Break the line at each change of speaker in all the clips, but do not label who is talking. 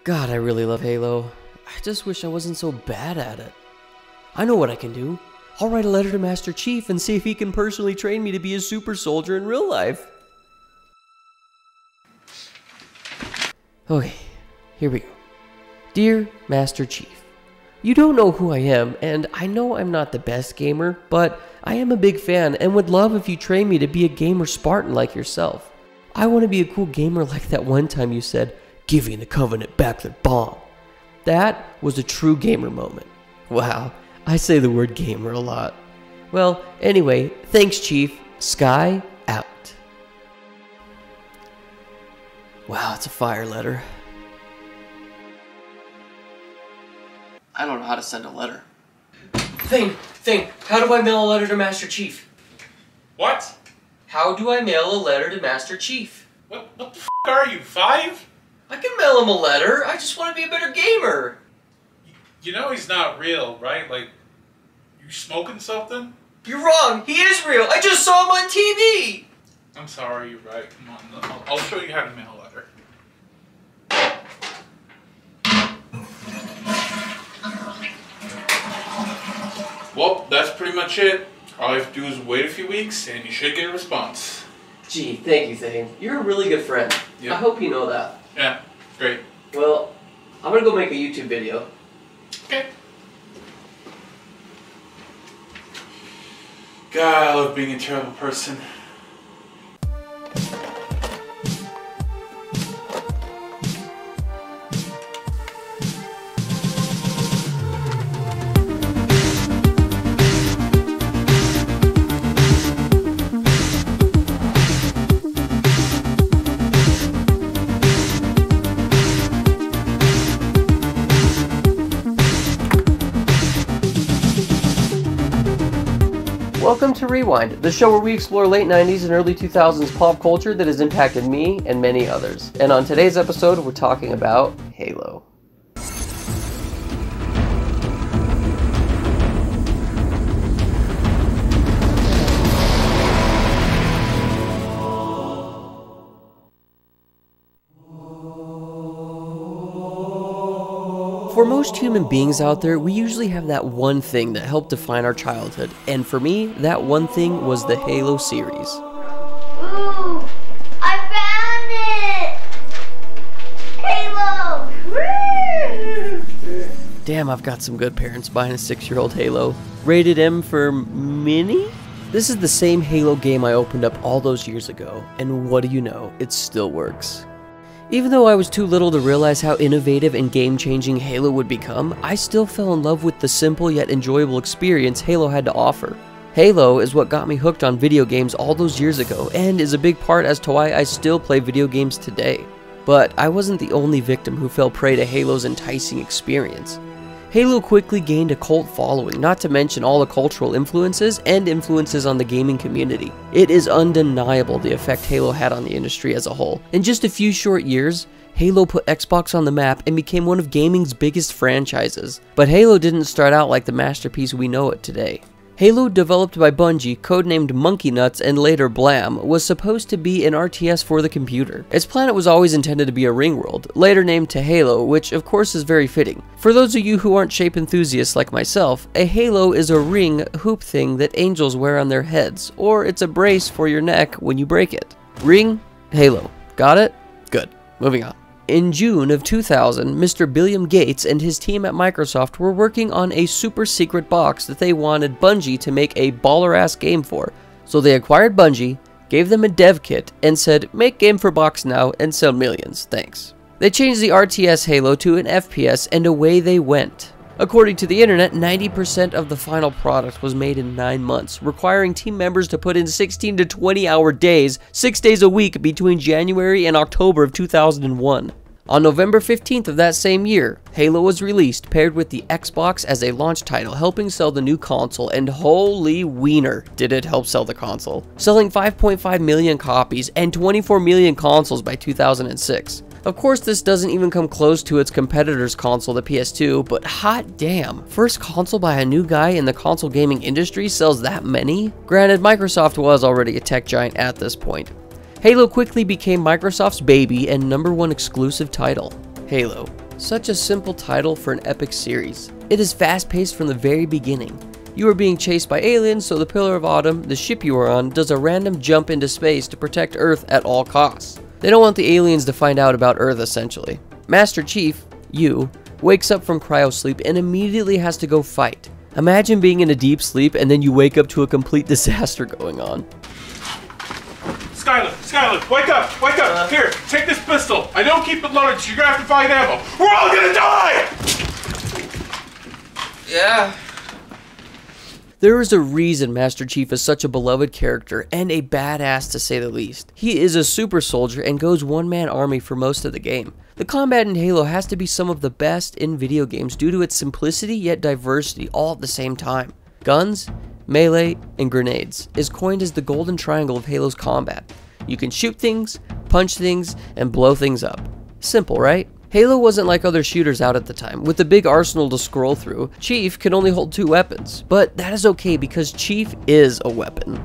God, I really love Halo. I just wish I wasn't so bad at it. I know what I can do. I'll write a letter to Master Chief and see if he can personally train me to be a super soldier in real life. Okay, here we go. Dear Master Chief, you don't know who I am, and I know I'm not the best gamer, but I am a big fan and would love if you train me to be a gamer Spartan like yourself. I want to be a cool gamer like that one time you said, "Giving the Covenant back their bomb." That was a true gamer moment. Wow, I say the word gamer a lot. Well, anyway, thanks Chief. Sky out. Wow, it's a fire letter. I don't know how to send a letter. Thing, how do I mail a letter to Master Chief?
What?
How do I mail a letter to Master Chief?
What the f*** are you, 5?
I can mail him a letter, I just want to be a better gamer.
You know he's not real, right? Like, you smoking something?
You're wrong, he is real, I just saw him on TV!
I'm sorry, you're right. Come on, I'll show you how to mail a letter. Well, that's pretty much it. All you have to do is wait a few weeks and you should get a response.
Gee, thank you, Thane. You're a really good friend. Yep. I hope you know that.
Yeah, great.
Well, I'm gonna go make a YouTube video.
Okay. God, I love being a terrible person.
Welcome to Rewind, the show where we explore late 90s and early 2000s pop culture that has impacted me and many others. And on today's episode, we're talking about Halo. For most human beings out there, we usually have that one thing that helped define our childhood, and for me, that one thing was the Halo series.
Ooh, I found it! Halo! Woo!
Damn, I've got some good parents buying a 6-year-old Halo. Rated M for Mini? This is the same Halo game I opened up all those years ago, and what do you know, it still works. Even though I was too little to realize how innovative and game-changing Halo would become, I still fell in love with the simple yet enjoyable experience Halo had to offer. Halo is what got me hooked on video games all those years ago, and is a big part as to why I still play video games today. But I wasn't the only victim who fell prey to Halo's enticing experience. Halo quickly gained a cult following, not to mention all the cultural influences and influences on the gaming community. It is undeniable the effect Halo had on the industry as a whole. In just a few short years, Halo put Xbox on the map and became one of gaming's biggest franchises. But Halo didn't start out like the masterpiece we know it today. Halo, developed by Bungie, codenamed Monkey Nuts and later Blam, was supposed to be an RTS for the computer. Its planet was always intended to be a ring world, later named to Halo, which of course is very fitting. For those of you who aren't shape enthusiasts like myself, a halo is a ring hoop thing that angels wear on their heads, or it's a brace for your neck when you break it. Ring, Halo. Got it? Good. Moving on. In June of 2000, Mr. Billiam Gates and his team at Microsoft were working on a super secret box that they wanted Bungie to make a baller-ass game for. So they acquired Bungie, gave them a dev kit, and said, "Make game for box now and sell millions, thanks." They changed the RTS Halo to an FPS, and away they went. According to the internet, 90% of the final product was made in 9 months, requiring team members to put in 16 to 20-hour days, 6 days a week between January and October of 2001. On November 15th of that same year, Halo was released, paired with the Xbox as a launch title, helping sell the new console, and holy wiener did it help sell the console, selling 5.5 million copies and 24 million consoles by 2006. Of course, this doesn't even come close to its competitor's console, the PS2, but hot damn, first console by a new guy in the console gaming industry sells that many? Granted, Microsoft was already a tech giant at this point. Halo quickly became Microsoft's baby and #1 exclusive title. Halo. Such a simple title for an epic series. It is fast-paced from the very beginning. You are being chased by aliens, so the Pillar of Autumn, the ship you are on, does a random jump into space to protect Earth at all costs. They don't want the aliens to find out about Earth, essentially. Master Chief, you, wakes up from cryosleep and immediately has to go fight. Imagine being in a deep sleep and then you wake up to a complete disaster going on.
Skylar, wake up! Here, take this pistol. I don't keep it loaded, so you're gonna have to find ammo. We're all gonna die!
Yeah. There is a reason Master Chief is such a beloved character and a badass to say the least. He is a super soldier and goes one-man army for most of the game. The combat in Halo has to be some of the best in video games due to its simplicity yet diversity all at the same time. Guns, melee, and grenades is coined as the golden triangle of Halo's combat. You can shoot things, punch things, and blow things up. Simple, right? Halo wasn't like other shooters out at the time. With the big arsenal to scroll through, Chief can only hold 2 weapons. But that is okay because Chief is a weapon.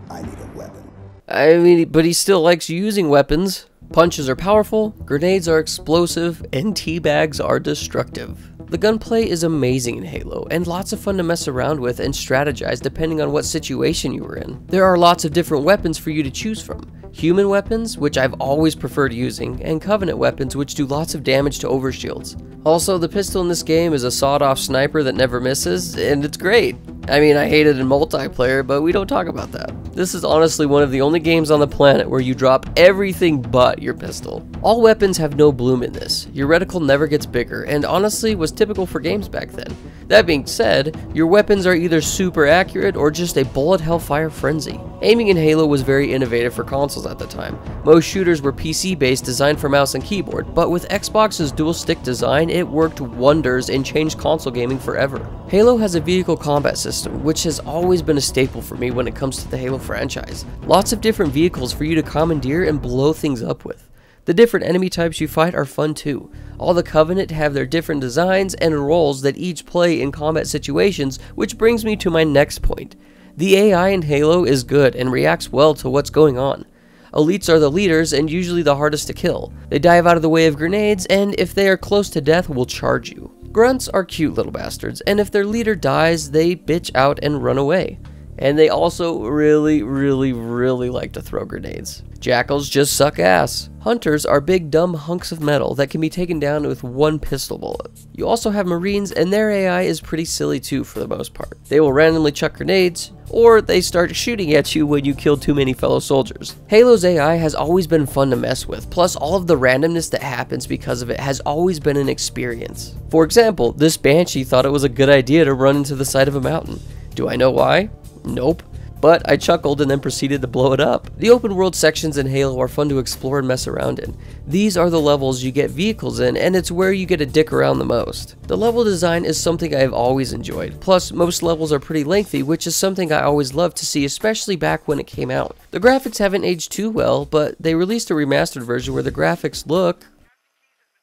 I need a weapon.
I mean, but he still likes using weapons. Punches are powerful, grenades are explosive, and teabags are destructive. The gunplay is amazing in Halo, and lots of fun to mess around with and strategize depending on what situation you were in. There are lots of different weapons for you to choose from. Human weapons, which I've always preferred using, and Covenant weapons, which do lots of damage to overshields. Also, the pistol in this game is a sawed-off sniper that never misses, and it's great. I mean, I hate it in multiplayer, but we don't talk about that. This is honestly one of the only games on the planet where you drop everything but your pistol. All weapons have no bloom in this. Your reticle never gets bigger, and honestly was typical for games back then. That being said, your weapons are either super accurate or just a bullet hellfire frenzy. Aiming in Halo was very innovative for consoles at the time. Most shooters were PC-based, designed for mouse and keyboard, but with Xbox's dual-stick design, it worked wonders and changed console gaming forever. Halo has a vehicle combat system, which has always been a staple for me when it comes to the Halo franchise. Lots of different vehicles for you to commandeer and blow things up with. The different enemy types you fight are fun too. All the Covenant have their different designs and roles that each play in combat situations, which brings me to my next point. The AI in Halo is good and reacts well to what's going on. Elites are the leaders and usually the hardest to kill. They dive out of the way of grenades, and if they are close to death, will charge you. Grunts are cute little bastards, and if their leader dies, they bitch out and run away. And they also really like to throw grenades. Jackals just suck ass. Hunters are big dumb hunks of metal that can be taken down with one pistol bullet. You also have Marines, and their AI is pretty silly too for the most part. They will randomly chuck grenades, or they start shooting at you when you kill too many fellow soldiers. Halo's AI has always been fun to mess with, plus all of the randomness that happens because of it has always been an experience. For example, this Banshee thought it was a good idea to run into the side of a mountain. Do I know why? Nope. But I chuckled and then proceeded to blow it up. The open world sections in Halo are fun to explore and mess around in. These are the levels you get vehicles in, and it's where you get to dick around the most. The level design is something I've always enjoyed, plus most levels are pretty lengthy, which is something I always loved to see, especially back when it came out. The graphics haven't aged too well, but they released a remastered version where the graphics look...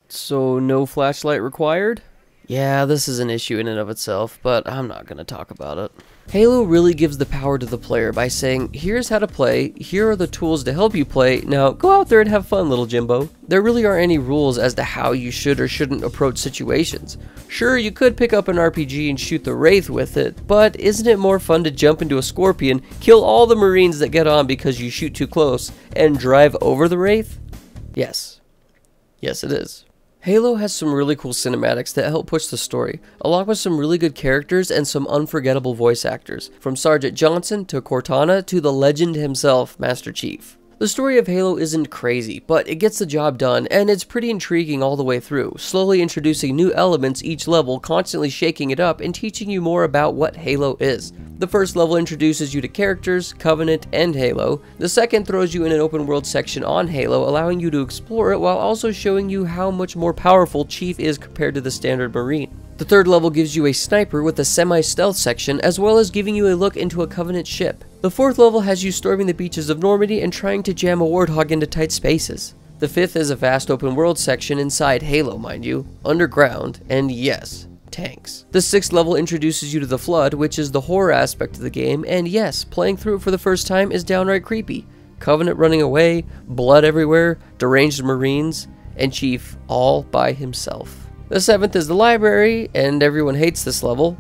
So no flashlight required? Yeah, this is an issue in and of itself, but I'm not going to talk about it. Halo really gives the power to the player by saying, here's how to play, here are the tools to help you play, now go out there and have fun, little Jimbo. There really aren't any rules as to how you should or shouldn't approach situations. Sure, you could pick up an RPG and shoot the Wraith with it, but isn't it more fun to jump into a Scorpion, kill all the Marines that get on because you shoot too close, and drive over the Wraith? Yes. Yes, it is. Halo has some really cool cinematics that help push the story, along with some really good characters and some unforgettable voice actors, from Sergeant Johnson to Cortana to the legend himself, Master Chief. The story of Halo isn't crazy, but it gets the job done, and it's pretty intriguing all the way through, slowly introducing new elements each level, constantly shaking it up and teaching you more about what Halo is. The first level introduces you to characters, Covenant, and Halo. The second throws you in an open world section on Halo, allowing you to explore it while also showing you how much more powerful Chief is compared to the standard Marine. The third level gives you a sniper with a semi-stealth section, as well as giving you a look into a Covenant ship. The fourth level has you storming the beaches of Normandy and trying to jam a warthog into tight spaces. The fifth is a vast open world section inside Halo, mind you, underground, and yes, tanks. The sixth level introduces you to the Flood, which is the horror aspect of the game, and yes, playing through it for the first time is downright creepy. Covenant running away, blood everywhere, deranged Marines, and Chief all by himself. The 7th is the library, and everyone hates this level.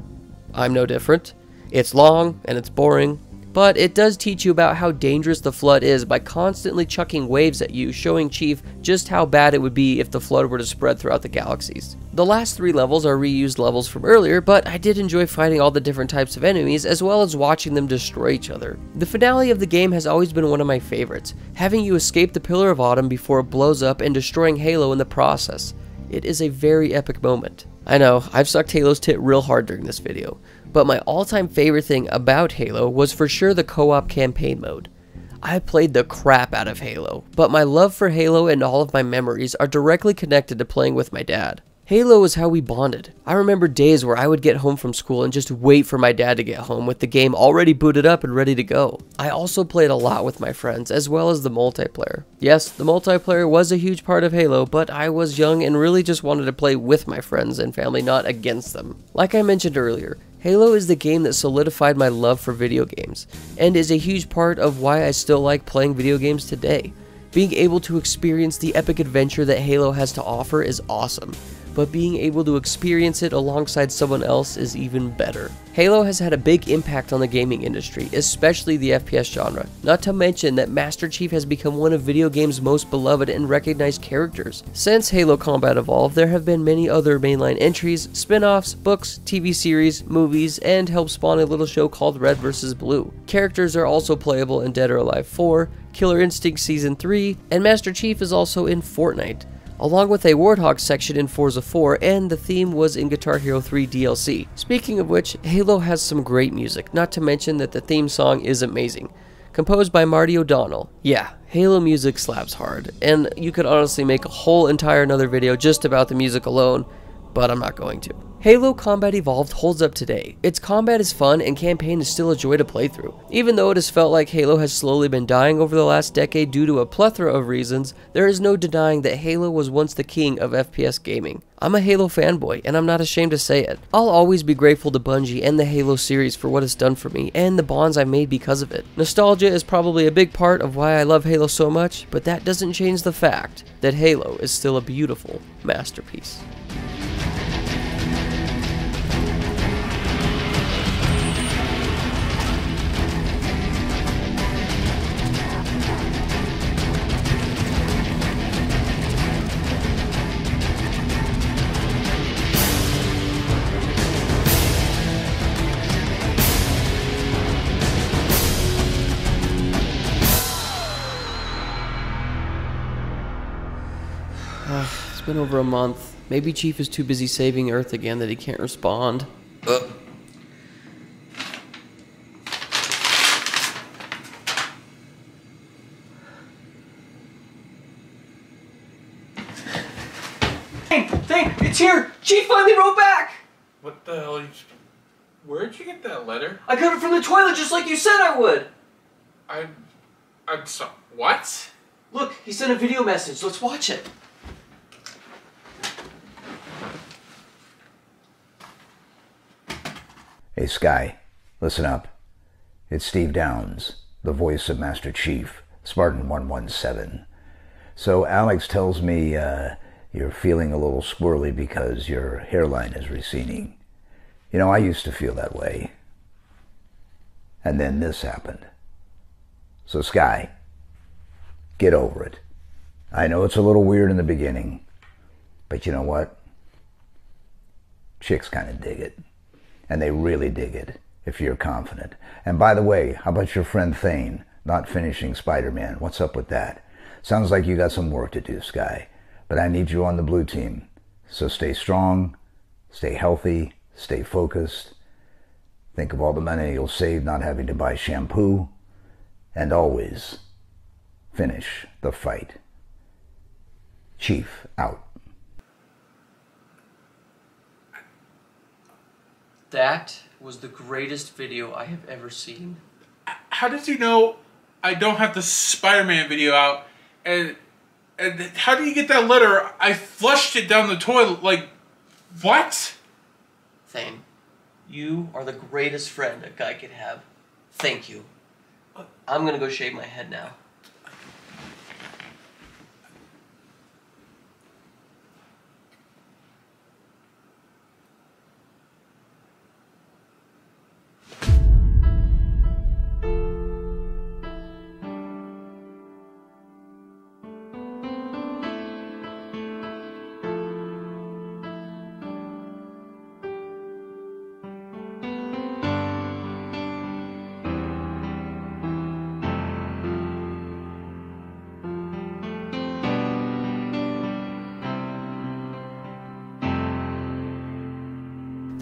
I'm no different. It's long, and it's boring, but it does teach you about how dangerous the flood is by constantly chucking waves at you, showing Chief just how bad it would be if the flood were to spread throughout the galaxies. The last 3 levels are reused levels from earlier, but I did enjoy fighting all the different types of enemies as well as watching them destroy each other. The finale of the game has always been one of my favorites, having you escape the Pillar of Autumn before it blows up and destroying Halo in the process. It is a very epic moment. I know, I've sucked Halo's tit real hard during this video, but my all-time favorite thing about Halo was for sure the co-op campaign mode. I played the crap out of Halo, but my love for Halo and all of my memories are directly connected to playing with my dad. Halo is how we bonded. I remember days where I would get home from school and just wait for my dad to get home with the game already booted up and ready to go. I also played a lot with my friends as well as the multiplayer. Yes, the multiplayer was a huge part of Halo, but I was young and really just wanted to play with my friends and family, not against them. Like I mentioned earlier, Halo is the game that solidified my love for video games, and is a huge part of why I still like playing video games today. Being able to experience the epic adventure that Halo has to offer is awesome, but being able to experience it alongside someone else is even better. Halo has had a big impact on the gaming industry, especially the FPS genre, not to mention that Master Chief has become one of video games' most beloved and recognized characters. Since Halo Combat Evolved, there have been many other mainline entries, spin-offs, books, TV series, movies, and helped spawn a little show called Red vs. Blue. Characters are also playable in Dead or Alive 4, Killer Instinct Season 3, and Master Chief is also in Fortnite, along with a Warthog section in Forza 4, and the theme was in Guitar Hero 3 DLC. Speaking of which, Halo has some great music, not to mention that the theme song is amazing. Composed by Marty O'Donnell. Yeah, Halo music slaps hard, and you could honestly make a whole entire another video just about the music alone, but I'm not going to. Halo Combat Evolved holds up today. Its combat is fun and campaign is still a joy to play through. Even though it has felt like Halo has slowly been dying over the last decade due to a plethora of reasons, there is no denying that Halo was once the king of FPS gaming. I'm a Halo fanboy, and I'm not ashamed to say it. I'll always be grateful to Bungie and the Halo series for what it's done for me, and the bonds I made because of it. Nostalgia is probably a big part of why I love Halo so much, but that doesn't change the fact that Halo is still a beautiful masterpiece. It's been over a month. Maybe Chief is too busy saving Earth again that he can't respond. Thing! It's here! Chief finally wrote back!
What the hell? Where'd you get that letter?
I got it from the toilet just like you said I would!
I'm sorry. What?
Look, he sent a video message. Let's watch it.
Hey Sky, listen up. It's Steve Downs, the voice of Master Chief, Spartan 117. So Alex tells me you're feeling a little squirrely because your hairline is receding. You know, I used to feel that way. And then this happened. So Sky, get over it. I know it's a little weird in the beginning, but you know what? Chicks kind of dig it. And they really dig it, if you're confident. And by the way, how about your friend Thane not finishing Spider-Man? What's up with that? Sounds like you got some work to do, Sky. But I need you on the blue team. So stay strong, stay healthy, stay focused. Think of all the money you'll save not having to buy shampoo. And always finish the fight. Chief, out.
That was the greatest video I have ever seen.
How did you know I don't have the Spider-Man video out? And how do you get that letter? I flushed it down the toilet. Like, what?
Thane, you are the greatest friend a guy could have. Thank you. I'm gonna go shave my head now.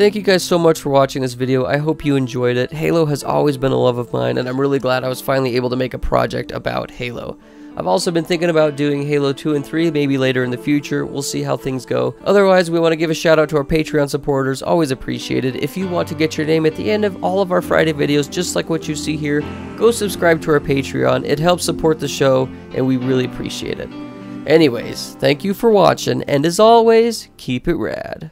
thank you guys so much for watching this video. I hope you enjoyed it. Halo has always been a love of mine, and I'm really glad I was finally able to make a project about Halo. I've also been thinking about doing Halo 2 and 3, maybe later in the future. We'll see how things go. Otherwise, we want to give a shout out to our Patreon supporters, always appreciated. If you want to get your name at the end of all of our Friday videos, just like what you see here, go subscribe to our Patreon. It helps support the show, and we really appreciate it. Anyways, thank you for watching, and as always, keep it rad.